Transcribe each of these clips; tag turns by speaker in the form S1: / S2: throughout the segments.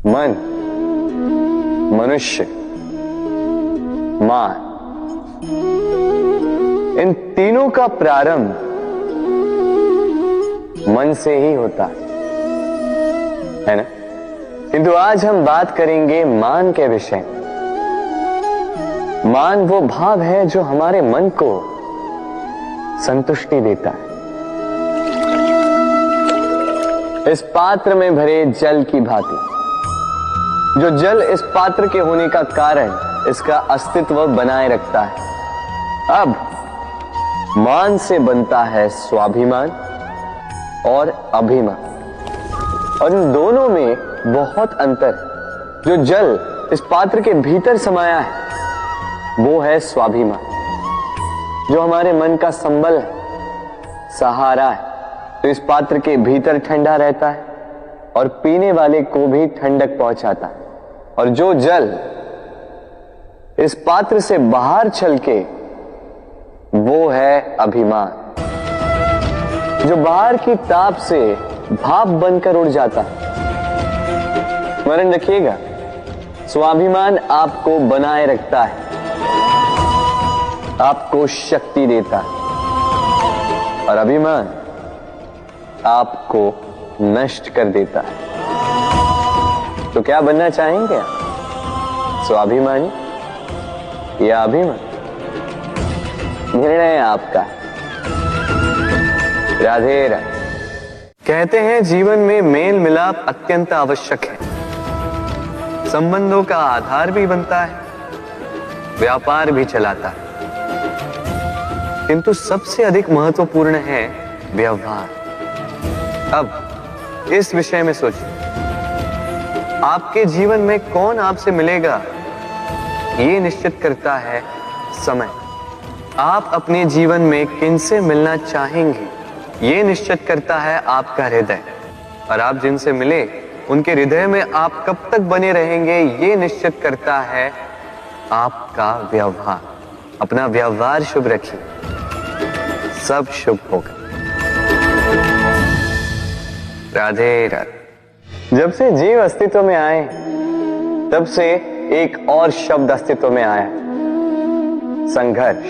S1: मन, मनुष्य, मान, इन तीनों का प्रारंभ मन से ही होता है ना। किंतु आज हम बात करेंगे मान के विषय में। मान वो भाव है जो हमारे मन को संतुष्टि देता है। इस पात्र में भरे जल की भांति, जो जल इस पात्र के होने का कारण इसका अस्तित्व बनाए रखता है। अब मान से बनता है स्वाभिमान और अभिमान, और इन दोनों में बहुत अंतर है। जो जल इस पात्र के भीतर समाया है वो है स्वाभिमान, जो हमारे मन का संबल है, सहारा है, तो इस पात्र के भीतर ठंडा रहता है और पीने वाले को भी ठंडक पहुंचाता है। और जो जल इस पात्र से बाहर छलके वो है अभिमान, जो बाहर की ताप से भाप बनकर उड़ जाता है। स्मरण रखिएगा, स्वाभिमान आपको बनाए रखता है, आपको शक्ति देता है, और अभिमान आपको नष्ट कर देता है। तो क्या बनना चाहेंगे आप, स्वाभिमानी या अभिमानी? निर्णय आपका। राधे राधे। कहते हैं जीवन में मेल मिलाप अत्यंत आवश्यक है, संबंधों का आधार भी बनता है, व्यापार भी चलाता है, किंतु सबसे अधिक महत्वपूर्ण है व्यवहार। अब इस विषय में सोचिए, आपके जीवन में कौन आपसे मिलेगा ये निश्चित करता है समय। आप अपने जीवन में किनसे मिलना चाहेंगे ये निश्चित करता है आपका हृदय, और आप जिनसे मिले उनके हृदय में आप कब तक बने रहेंगे ये निश्चित करता है आपका व्यवहार। अपना व्यवहार शुभ रखिए, सब शुभ होगा। राधे राधे। जब से जीव अस्तित्व में आए तब से एक और शब्द अस्तित्व में आया, संघर्ष।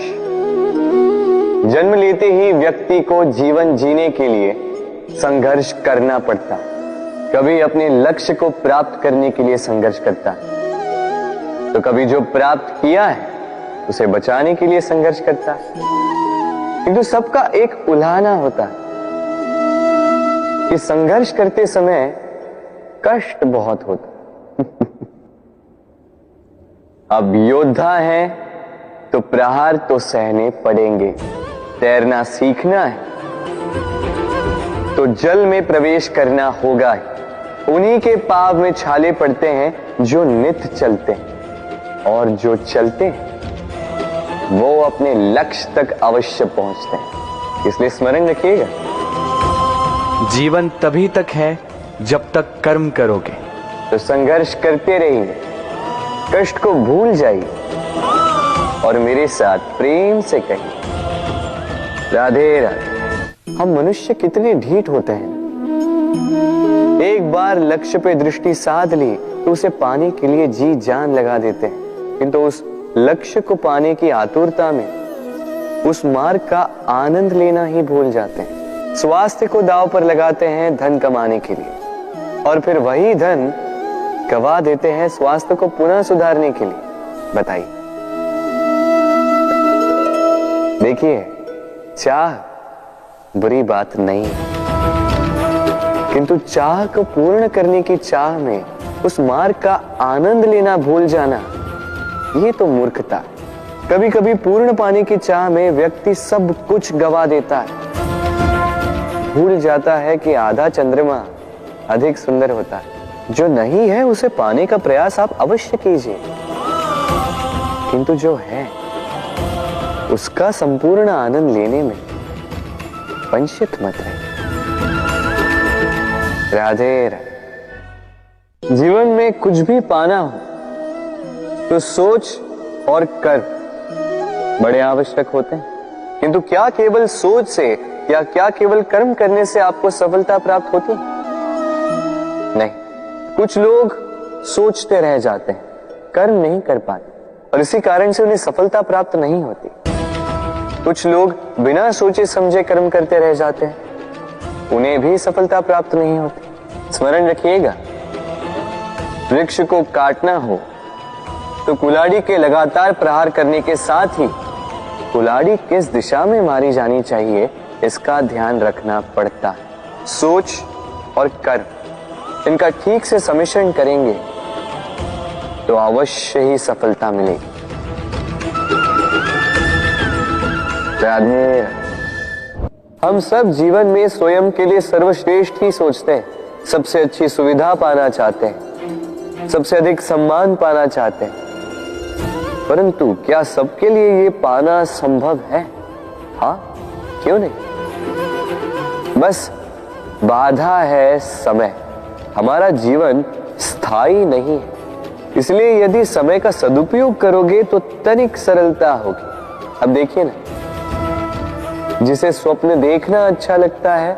S1: जन्म लेते ही व्यक्ति को जीवन जीने के लिए संघर्ष करना पड़ता। कभी अपने लक्ष्य को प्राप्त करने के लिए संघर्ष करता, तो कभी जो प्राप्त किया है उसे बचाने के लिए संघर्ष करता। किंतु सबका एक उल्हाना होता है कि संघर्ष करते समय कष्ट बहुत होता। अब योद्धा है तो प्रहार तो सहने पड़ेंगे। तैरना सीखना है तो जल में प्रवेश करना होगा ही। उन्हीं के पाव में छाले पड़ते हैं जो नित्य चलते हैं, और जो चलते हैं वो अपने लक्ष्य तक अवश्य पहुंचते हैं। इसलिए स्मरण रखिएगा,
S2: जीवन तभी तक है जब तक कर्म करोगे।
S1: तो संघर्ष करते रहिए, कष्ट को भूल जाइए और मेरे साथ प्रेम से कहिए राधे राधे। हम मनुष्य कितने ढीठ होते हैं। एक बार लक्ष्य पे दृष्टि साध ली तो उसे पाने के लिए जी जान लगा देते हैं, किंतु उस लक्ष्य को पाने की आतुरता में उस मार्ग का आनंद लेना ही भूल जाते हैं। स्वास्थ्य को दांव पर लगाते हैं धन कमाने के लिए, और फिर वही धन गवा देते हैं स्वास्थ्य को पुनः सुधारने के लिए। बताइए। देखिए, चाह बुरी बात नहीं है, किंतु चाह को पूर्ण करने की चाह में उस मार्ग का आनंद लेना भूल जाना, ये तो मूर्खता। कभी कभी पूर्ण पाने की चाह में व्यक्ति सब कुछ गवा देता है, भूल जाता है कि आधा चंद्रमा अधिक सुंदर होता है। जो नहीं है उसे पाने का प्रयास आप अवश्य कीजिए, किंतु जो है उसका संपूर्ण आनंद लेने में वंचित मत रहिए। राधे राधे। जीवन में कुछ भी पाना हो तो सोच और कर्म बड़े आवश्यक होते हैं, किंतु क्या केवल सोच से या क्या केवल कर्म करने से आपको सफलता प्राप्त होती है? नहीं। कुछ लोग सोचते रह जाते हैं, कर्म नहीं कर पाते और इसी कारण से उन्हें सफलता प्राप्त नहीं होती। कुछ लोग बिना सोचे समझे कर्म करते रह जाते हैं, उन्हें भी सफलता प्राप्त नहीं होती। स्मरण रखिएगा, वृक्ष को काटना हो तो कुल्हाड़ी के लगातार प्रहार करने के साथ ही कुल्हाड़ी किस दिशा में मारी जानी चाहिए इसका ध्यान रखना पड़ता है। सोच और कर्म इनका ठीक से सम्मिश्रण करेंगे तो अवश्य ही सफलता मिलेगी। राधे। हम सब जीवन में स्वयं के लिए सर्वश्रेष्ठ ही सोचते हैं, सबसे अच्छी सुविधा पाना चाहते हैं, सबसे अधिक सम्मान पाना चाहते हैं, परंतु क्या सबके लिए ये पाना संभव है? हाँ, क्यों नहीं? बस बाधा है समय। हमारा जीवन स्थायी नहीं है, इसलिए यदि समय का सदुपयोग करोगे तो तनिक सरलता होगी। अब देखिए ना, जिसे स्वप्न देखना अच्छा लगता है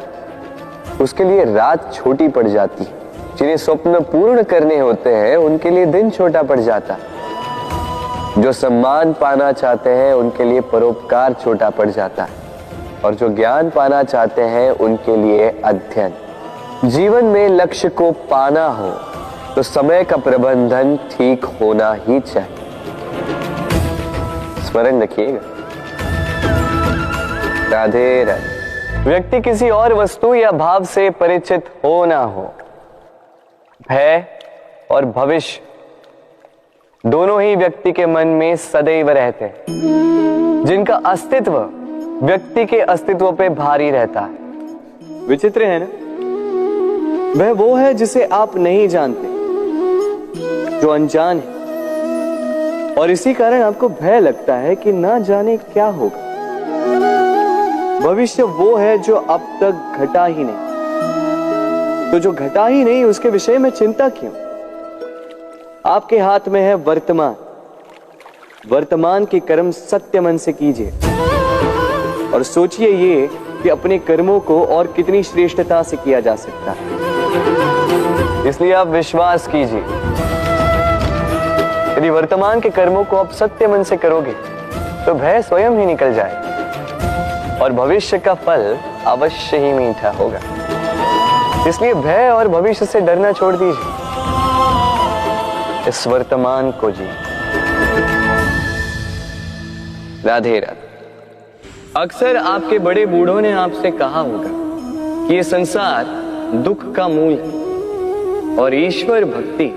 S1: उसके लिए रात छोटी पड़ जाती है, जिन्हें स्वप्न पूर्ण करने होते हैं उनके लिए दिन छोटा पड़ जाता है, जो सम्मान पाना चाहते हैं उनके लिए परोपकार छोटा पड़ जाता है और जो ज्ञान पाना चाहते हैं उनके लिए अध्ययन। जीवन में लक्ष्य को पाना हो तो समय का प्रबंधन ठीक होना ही चाहिए। स्मरण रखिएगा। राधे राधे। व्यक्ति किसी और वस्तु या भाव से परिचित हो ना हो, भय और भविष्य दोनों ही व्यक्ति के मन में सदैव रहते हैं, जिनका अस्तित्व व्यक्ति के अस्तित्व पे भारी रहता है। विचित्र है ना? वह वो है जिसे आप नहीं जानते, जो अनजान है, और इसी कारण आपको भय लगता है कि ना जाने क्या होगा। भविष्य वो है जो अब तक घटा ही नहीं, तो जो घटा ही नहीं उसके विषय में चिंता क्यों? आपके हाथ में है वर्तमान। वर्तमान के कर्म सत्य मन से कीजिए और सोचिए ये कि अपने कर्मों को और कितनी श्रेष्ठता से किया जा सकता है। इसलिए आप विश्वास कीजिए, यदि वर्तमान के कर्मों को आप सत्य मन से करोगे तो भय स्वयं ही निकल जाएगा और भविष्य का फल अवश्य ही मीठा होगा। इसलिए भय और भविष्य से डरना छोड़ दीजिए, इस वर्तमान को जी। राधे राधे। अक्सर आपके बड़े बूढ़ों ने आपसे कहा होगा कि ये संसार दुख का मूल है और ईश्वर भक्ति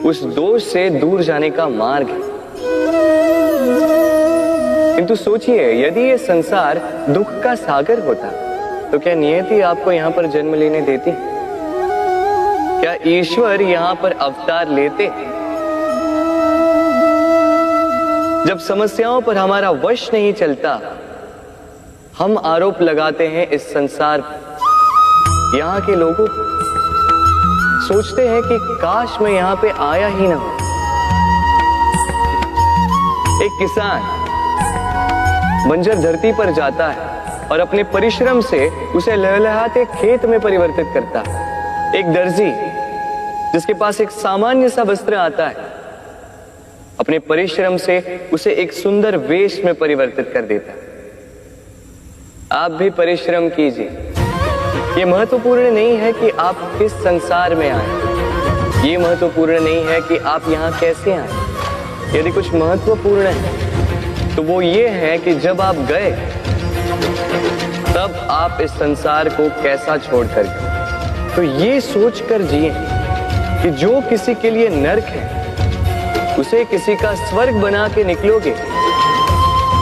S1: उस दोष से दूर जाने का मार्ग है। किंतु सोचिए, यदि ये संसार दुख का सागर होता तो क्या नियति आपको यहां पर जन्म लेने देती? क्या ईश्वर यहां पर अवतार लेते? जब समस्याओं पर हमारा वश नहीं चलता, हम आरोप लगाते हैं इस संसार पर। यहाँ के लोगों सोचते हैं कि काश मैं यहाँ पे आया ही ना हो। एक किसान बंजर धरती पर जाता है और अपने परिश्रम से उसे लहलहाते खेत में परिवर्तित करता है। एक दर्जी जिसके पास एक सामान्य सा वस्त्र आता है, अपने परिश्रम से उसे एक सुंदर वेश में परिवर्तित कर देता है। आप भी परिश्रम कीजिए। ये महत्वपूर्ण नहीं है कि आप किस संसार में आए, ये महत्वपूर्ण नहीं है कि आप यहाँ कैसे आए। यदि कुछ महत्वपूर्ण है तो वो ये है कि जब आप गए तब आप इस संसार को कैसा छोड़कर गए। तो ये सोचकर जिए कि जो किसी के लिए नरक है उसे किसी का स्वर्ग बना के निकलोगे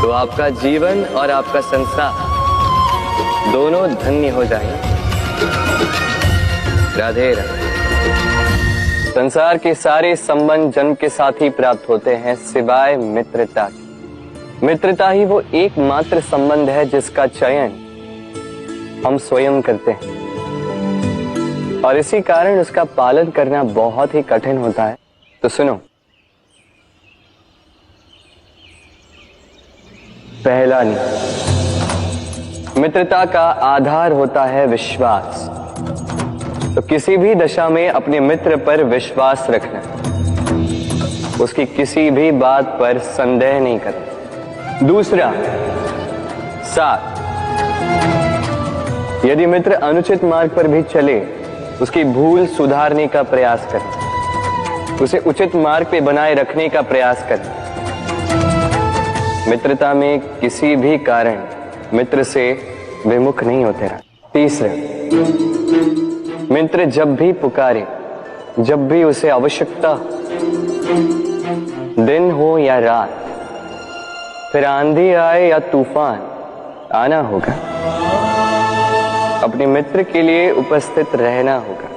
S1: तो आपका जीवन और आपका संसार दोनों धन्य हो जाएंगे। राधे राधे। संसार के सारे संबंध जन्म के साथ ही प्राप्त होते हैं सिवाय मित्रता की। मित्रता ही वो एकमात्र संबंध है जिसका चयन हम स्वयं करते हैं और इसी कारण उसका पालन करना बहुत ही कठिन होता है। तो सुनो, पहला नियम, मित्रता का आधार होता है विश्वास। तो किसी भी दशा में अपने मित्र पर विश्वास रखना, उसकी किसी भी बात पर संदेह नहीं करना। दूसरा, 7, यदि मित्र अनुचित मार्ग पर भी चले, उसकी भूल सुधारने का प्रयास करें, उसे उचित मार्ग पे बनाए रखने का प्रयास करें। मित्रता में किसी भी कारण मित्र से विमुख नहीं होते रहना। तीसरा, मित्र जब भी पुकारे, जब भी उसे आवश्यकता, दिन हो या रात, फिर आंधी आए या तूफान, आना होगा, अपने मित्र के लिए उपस्थित रहना होगा।